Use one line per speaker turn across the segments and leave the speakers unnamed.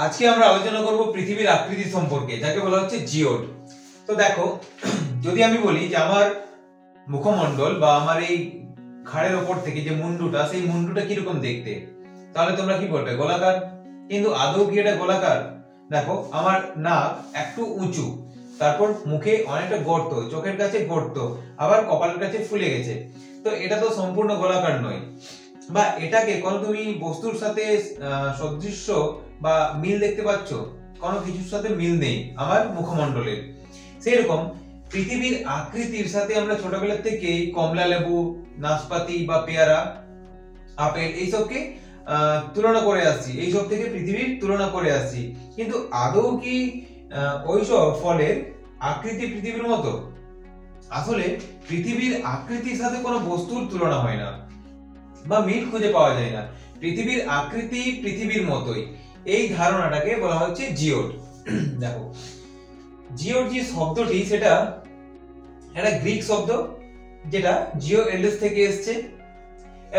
আজকে আমরা আলোচনা করব পৃথিবীর আকৃতি সম্পর্কে, যাকে বলা হচ্ছে জিওড। তো দেখো, যদি আমি বলি যে আমার মুখমণ্ডল বা আমার এই ঘাড়ের ওপর থেকে যে মুন্ডুটা, সেই মুন্ডুটা কিরকম দেখতে, তাহলে তোমরা কি বলবে? গোলাকার। কিন্তু আদৌ কি এটা গোলাকার? দেখো, আমার নাক একটু উঁচু, তারপর মুখে অনেকটা গর্ত, চোখের কাছে গর্ত, আবার কপালের কাছে ফুলে গেছে। তো এটা তো সম্পূর্ণ গোলাকার নয়, বা এটাকে কোন তুমি বস্তুর সাথে সদৃশ্য বা মিল দেখতে পাচ্ছ? কোনো কিছুর সাথে মিল নেই আমার মুখমণ্ডলের। সেরকম পৃথিবীর আকৃতির সাথে আমরা ছোটবেলা থেকেই কমলা লেবু, নাশপাতি বা পেয়ারা, আপেল এইসবকে তুলনা করে আসছি, এইসব থেকে পৃথিবীর তুলনা করে আসছি। কিন্তু আদৌ কি ওইসব ফলের আকৃতি পৃথিবীর মতো? আসলে পৃথিবীর আকৃতির সাথে কোনো বস্তুর তুলনা হয় না বা মিল খুঁজে পাওয়া যায় না। পৃথিবীর আকৃতি পৃথিবীর মতোই, এই ধারণাটাকে বলা হচ্ছে জিওড। দেখো, জিওড যে শব্দটি, সেটা একটা গ্রিক শব্দ, যেটা জিও এলিস থেকে এসেছে।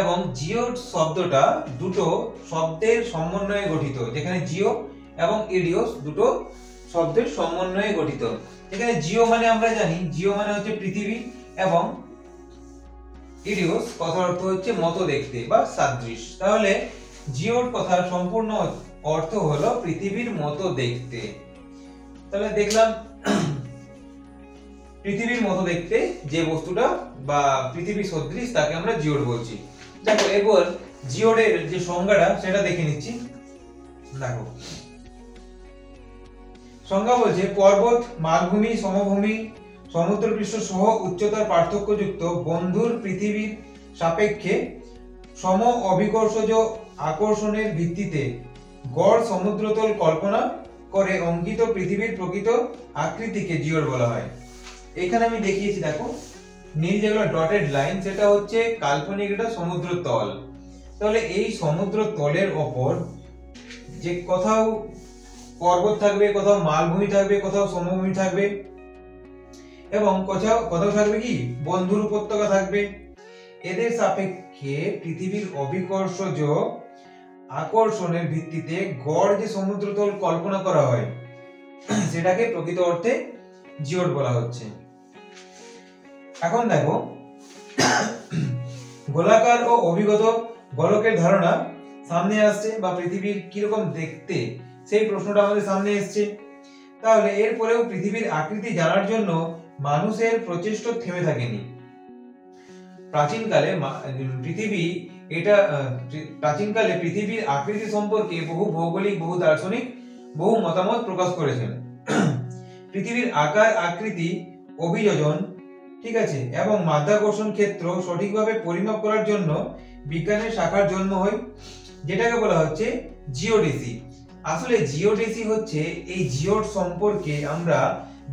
এবং জিওড শব্দটা দুটো শব্দের সমন্বয়ে গঠিত, যেখানে জিও এবং ইডিওস দুটো শব্দের সমন্বয়ে গঠিত। এখানে জিও মানে আমরা জানি, জিও মানে হচ্ছে পৃথিবী, এবং ইডিওস কথার অর্থ হচ্ছে মতো দেখতে বা সাদৃশ। তাহলে জিওর কথার সম্পূর্ণ অর্থ হলো পৃথিবীর মতো দেখতে। তাহলে দেখলাম পৃথিবীর মতো দেখতে যে বস্তুটা বা পৃথিবী সদৃশ, তাকে আমরা জিওড বলছি। দেখো, এবার জিওডের যে সংজ্ঞাটা সেটা দেখে নিচ্ছি। দেখো, সংজ্ঞা বলছে পর্বত, মালভূমি, সমভূমি, সমুদ্রপৃষ্ঠ সহ উচ্চতার পার্থক্যযুক্ত বন্ধুর পৃথিবীর সাপেক্ষে সম অভিকর্ষজ আকর্ষণের ভিত্তিতে গড় সমুদ্রতল কল্পনা করে অঙ্কিত পৃথিবীর প্রকৃত আকৃতিকে জিওড বলা হয়। এখানে আমি দেখিয়েছি, দেখো নীল যেগুলো ডটেড লাইন, সেটা হচ্ছে কাল্পনিক একটা সমুদ্র তল। তাহলে এই সমুদ্র তলের ওপর যে কোথাও পর্বত থাকবে, কোথাও মালভূমি থাকবে, কোথাও সমভূমি থাকবে, এবং কোথাও কোথাও থাকবে কি বন্ধুর উপত্যকা থাকবে। এদের সাপেক্ষে পৃথিবীর অভিকর্ষজ আকর্ষণের ভিত্তিতে গড় যে সমুদ্রতল কল্পনা করা হয়, সেটাকে প্রকৃত অর্থে জিওড বলা হচ্ছে। এখন দেখো, গোলাকার ও অভিগত গোলকের ধারণা সামনে আসছে, বা পৃথিবীর কিরকম দেখতে সেই প্রশ্নটা আমাদের সামনে এসছে। তাহলে এরপরেও পৃথিবীর আকৃতি জানার জন্য মানুষের প্রচেষ্টা থেমে থাকেনি। প্রাচীনকালে পৃথিবীর আকৃতি সম্পর্কে বহু ভৌগোলিক, বহু দার্শনিক, বহু মতামত প্রকাশ করেছেন। পৃথিবীর আকার, আকৃতি, অভিযোজন, ঠিক আছে, এবং মাধ্যাকর্ষণ ক্ষেত্র সঠিকভাবে পরিমাপ করার জন্য বিজ্ঞানের শাখার জন্ম হয়, যেটাকে বলা হচ্ছে জিওডেসি। আসলে জিওডেসি হচ্ছে এই জিওড সম্পর্কে আমরা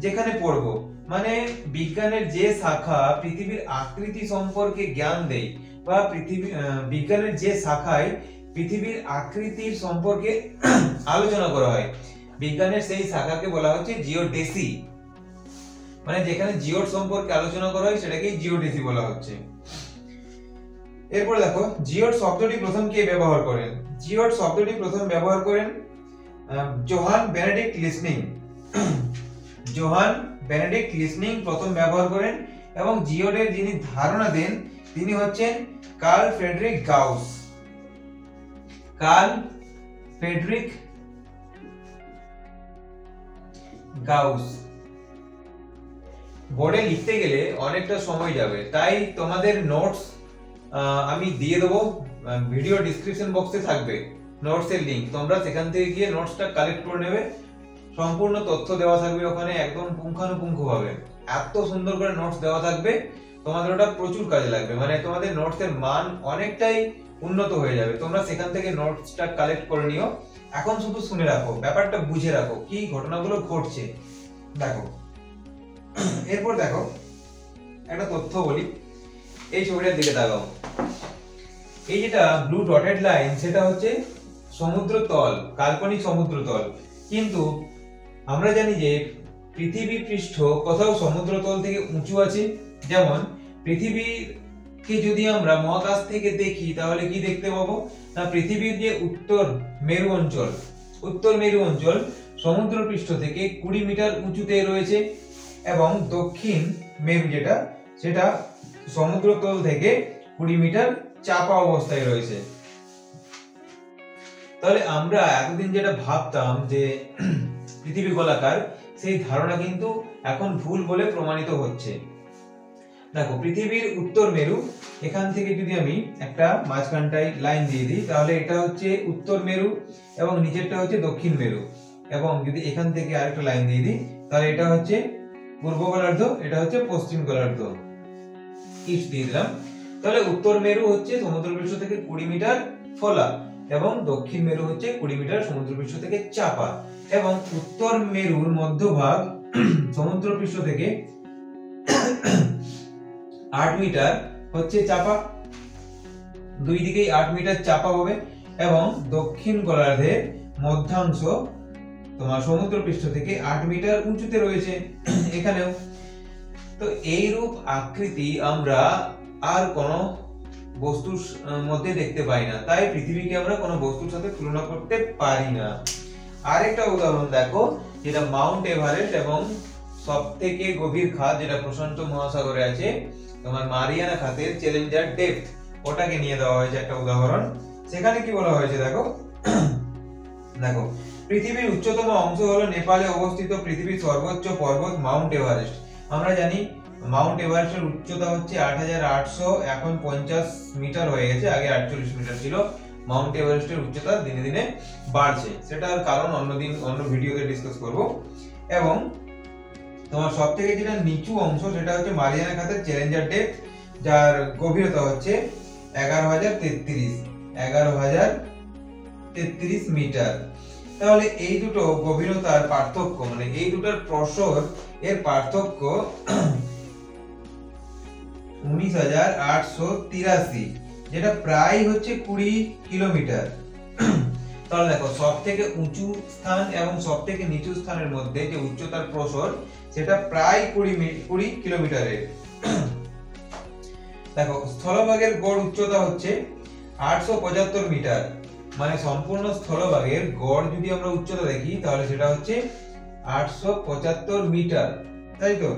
যেখানে পড়ব, মানে বিজ্ঞানের যে শাখা পৃথিবীর আকৃতি সম্পর্কে জ্ঞান দেয়, বা বিজ্ঞানের যে শাখায় পৃথিবীর আকৃতির সম্পর্কে আলোচনা করা হয়, বিজ্ঞানের সেই শাখাকে বলা হচ্ছে জিওডেসি। মানে যেখানে জিওড সম্পর্কে আলোচনা করা হয় সেটাকেই জিওডেসি বলা হচ্ছে। এরপর দেখো, জিওড শব্দটি প্রথম কে ব্যবহার করেন? জিওড শব্দটি প্রথম ব্যবহার করেন Johann Benedict Listing. Johann Benedict Listing প্রথম ব্যবহার করেন, এবং জিওডের যিনি ধারণা দেন তিনি হচ্ছেন Carl Friedrich Gauss. Carl Friedrich Gauss. বোর্ডে লিখতে গেলে অনেকটা সময় যাবে, তাই তোমাদের নোটস আমি দিয়ে দেবো, ভিডিও ডেসক্রিপশন বক্সে থাকবে নোটসের লিংক, তোমরা সেখান থেকে গিয়ে নোটসটা কালেক্ট করে নেবে। সম্পূর্ণ তথ্য দেওয়া থাকবে ওখানে, একদম পুঙ্খানুপুঙ্খভাবে এত সুন্দর করে নোটস দেওয়া থাকবে, তোমাদের ওটা প্রচুর কাজে লাগবে। মানে তোমাদের নোটসের মান অনেকটাই উন্নত হয়ে যাবে। তোমরা সেখান থেকে নোটসটা কালেক্ট করে নিও। এখন শুধু শুনে রাখো, ব্যাপারটা বুঝে রাখো কি ঘটনাগুলো ঘটছে। দেখো, এরপর দেখো একটা তথ্য বলি, এই ছবিটার দিকে তাকাও। এই যেটা ব্লু ডটেড লাইন, সেটা হচ্ছে সমুদ্র তল, কাল্পনিক সমুদ্র তল। কিন্তু আমরা জানি যে পৃথিবী পৃষ্ঠ কোথাও সমুদ্র তল থেকে উঁচু আছে। যেমন পৃথিবীকে যদি আমরা মহাকাশ থেকে দেখি, তাহলে কি দেখতে পাবো না, পৃথিবীর যে উত্তর মেরু অঞ্চল, উত্তর মেরু অঞ্চল সমুদ্রপৃষ্ঠ থেকে 20 মিটার উঁচুতে রয়েছে এবং দক্ষিণ মেরু যেটা সেটা সমুদ্রতল থেকে 20 মিটার চাপা অবস্থায় রয়েছে। তাহলে আমরা এতদিন যেটা ভাবতাম যে পৃথিবী গোলাকার, সেই ধারণা কিন্তু এখন ভুল বলে প্রমাণিত হচ্ছে। দেখো, পৃথিবীর উত্তর মেরু, এখান থেকে যদি আমি একটা মাঝখানটায় লাইন দিয়ে দিই তাহলে এটা হচ্ছে উত্তর মেরু এবং নিচেরটা হচ্ছে দক্ষিণ মেরু, এবং যদি এখান থেকে আরেকটা লাইন দিয়ে দিই তাহলে এটা হচ্ছে পূর্ব গোলার্ধ, এটা হচ্ছে পশ্চিম গোলার্ধ, ইস্ট দিয়ে দিলাম। তাহলে উত্তর মেরু হচ্ছে সমুদ্রপৃষ্ঠ থেকে 20 মিটার ফোলা এবং দক্ষিণ মেরু হচ্ছে 20 মিটার সমুদ্রপৃষ্ঠ থেকে চাপা, এবং উত্তর মেরুর মধ্যভাগ সমুদ্রপৃষ্ঠ থেকে 8 মিটার হচ্ছে চাপা, দুই দিকেই 8 মিটার চাপা হবে, এবং দক্ষিণ গোলার্ধের মধ্যাংশ তোমার সমুদ্রপৃষ্ঠ থেকে 8 মিটার উঁচুতে রয়েছে এখানেও। তো এই রূপ আকৃতি আমরা আর কোন বস্তুর মধ্যে দেখতে পাই না, তাই পৃথিবীকে আমরা কোনো বস্তুর সাথে তুলনা করতে পারি না। আরেকটা উদাহরণ দেখো, যেটা মাউন্ট এভারেস্ট এবং সবথেকে গভীর খাত যেটা প্রশান্ত মহাসাগরে আছে, তোমার মারিয়ানা খাতের চ্যালেঞ্জার ডেপথ, ওটাকে নিয়ে দেওয়া হয়েছে একটা উদাহরণ। সেখানে কি বলা হয়েছে দেখো, দেখো পৃথিবীর উচ্চতম অংশ হলো নেপালে অবস্থিত পৃথিবীর সর্বোচ্চ পর্বত মাউন্ট এভারেস্ট। আমরা জানি মাউন্ট এভারেস্টের উচ্চতা হচ্ছে 8,800, এখন 50 মিটার হয়ে গেছে, আগে 48 মিটার ছিল। মাউন্ট এভারেস্টের উচ্চতা দিনে দিনে বাড়ছে, সেটার কারণ অন্যদিন অন্য ভিডিওতে ডিসকাস করব। এবং তোমার সবথেকে যেটা নিচু অংশ সেটা হচ্ছে মারিয়ানা খাতের চ্যালেঞ্জার ডেপথ, যার গভীরতা হচ্ছে 11,033 মিটার। তাহলে এই দুটো গভীরতার পার্থক্য, মানে এই দুটোর প্রসর এর পার্থক্য 19,883, যেটা প্রায় হচ্ছে 20 কিলোমিটার। তাহলে দেখো, সব থেকে উঁচু স্থান এবং সব থেকে নিচু স্থানের মধ্যে যে উচ্চতার প্রসর সেটা প্রায় 20 কিলোমিটারের। দেখো, স্থলভাগের গড় উচ্চতা হচ্ছে 875 মিটার, মানে সম্পূর্ণ স্থলভাগের গড় যদি আমরা উচ্চতা দেখি তাহলে সেটা হচ্ছে 875 মিটার, তাই তো।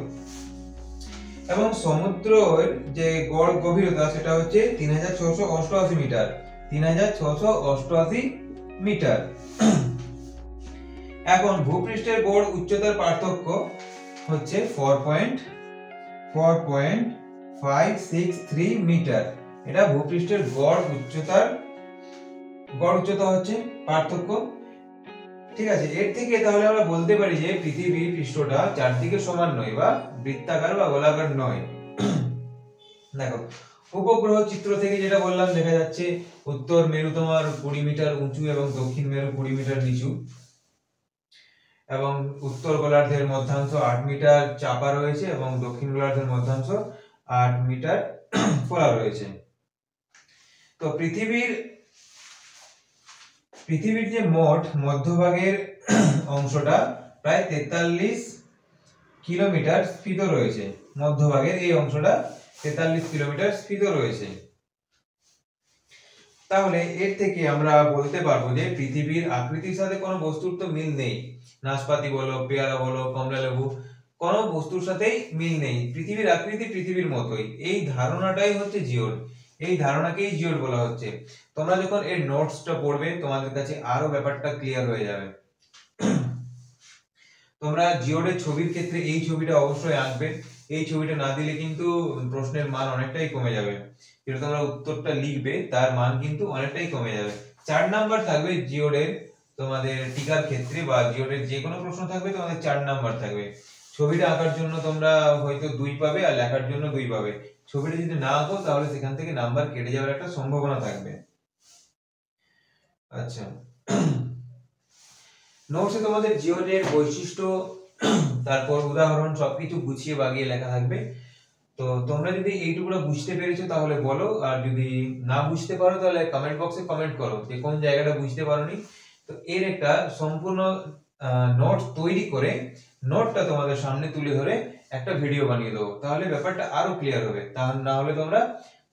এবং সমুদ্রের যে গড় গভীরতা সেটা হচ্ছে 3,688 মিটার, 3,688 মিটার। এখন ভূপৃষ্ঠের গড় উচ্চতার পার্থক্য হচ্ছে 4.563 মিটার। এটা ভূপৃষ্ঠের গড় উচ্চতা হচ্ছে পার্থক্য, ঠিক আছে। এর থেকে তাহলে আমরা বলতে পারি যে পৃথিবীর পৃষ্ঠটা চারদিকে সমান নয়, বা বৃত্তাকার বা গোলাকার নয়। দেখো, উপগ্রহ চিত্র থেকে যেটা বললাম, দেখা যাচ্ছে উত্তর মেরু তোমার 20 মিটার উঁচু এবং দক্ষিণ মেরু 20 মিটার নিচু, এবং উত্তর গোলার্ধের মধ্যাংশ 8 মিটার চাপা রয়েছে এবং দক্ষিণ গোলার্ধের মধ্যাংশ 8 মিটার ফোলা রয়েছে। তো পৃথিবীর যে মোট মধ্যভাগের অংশটা প্রায় 43 কিলোমিটার স্ফীত রয়েছে, মধ্যভাগের এই অংশটা 43 কিলোমিটার স্ফীত রয়েছে। তাহলে এর থেকে আমরা বলতে পারবো যে পৃথিবীর আকৃতির সাথে কোনো বস্তুর তো মিল নেই। নাশপাতি বলো, পেয়ারা বলো, কমলা লেবু, কোনো বস্তুর সাথেই মিল নেই। পৃথিবীর আকৃতি পৃথিবীর মতোই, এই ধারণাটাই হচ্ছে জিওড, এই ধারণাকেই জিওড বলা হচ্ছে। তোমরা যখন এর নোটসটা পড়বে তোমাদের কাছে আরো ব্যাপারটা ক্লিয়ার হয়ে যাবে। তোমরা জিওডের ছবির ক্ষেত্রে এই ছবিটা অবশ্যই আঁকবে, এই ছবিটা না দিলে কিন্তু প্রশ্নের মান অনেকটাই কমে যাবে, যেটা তোমরা উত্তরটা লিখবে তার মান কিন্তু অনেকটাই কমে যাবে। 4 নাম্বার থাকবে জিওডের তোমাদের টিকার ক্ষেত্রে, বা জিওডের যে কোনো প্রশ্ন থাকবে তোমাদের 4 নাম্বার থাকবে। ছবিটা আঁকার জন্য তোমরা হয়তো 2 পাবে, আর লেখার জন্য 2 পাবে। ছবিটা যদি না আঁকো তাহলে সেখান থেকে নাম্বার কেটে যাওয়ার একটা সম্ভাবনা থাকবে। আচ্ছা, নোটসে তোমাদের জিওডের বৈশিষ্ট্য, তারপর উদাহরণ সবকিছু গুছিয়ে বাগিয়ে লেখা থাকবে। তো তোমরা যদি এইটুকুটা বুঝতে পেরেছো তাহলে বলো, আর যদি না বুঝতে পারো তাহলে কমেন্ট বক্সে কমেন্ট করো যে কোন জায়গাটা বুঝতে পারোনি। তো এর একটা সম্পূর্ণ নোট তৈরি করে নোটটা তোমাদের সামনে তুলে ধরে একটা ভিডিও বানিয়ে দেবো, তাহলে ব্যাপারটা আরো ক্লিয়ার হবে। তা না হলে তোমরা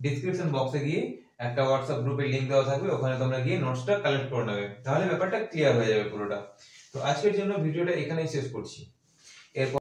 ডেসক্রিপশন বক্সে গিয়ে একটা হোয়াটসঅ্যাপ গ্রুপের লিংক দেওয়া থাকবে, ওখানে তোমরা গিয়ে নোটসটা কালেক্ট করে নেবে, তাহলে ব্যাপারটা ক্লিয়ার হয়ে যাবে পুরোটা। তো আজকের জন্য ভিডিওটা এখানেই শেষ করছি। এরপর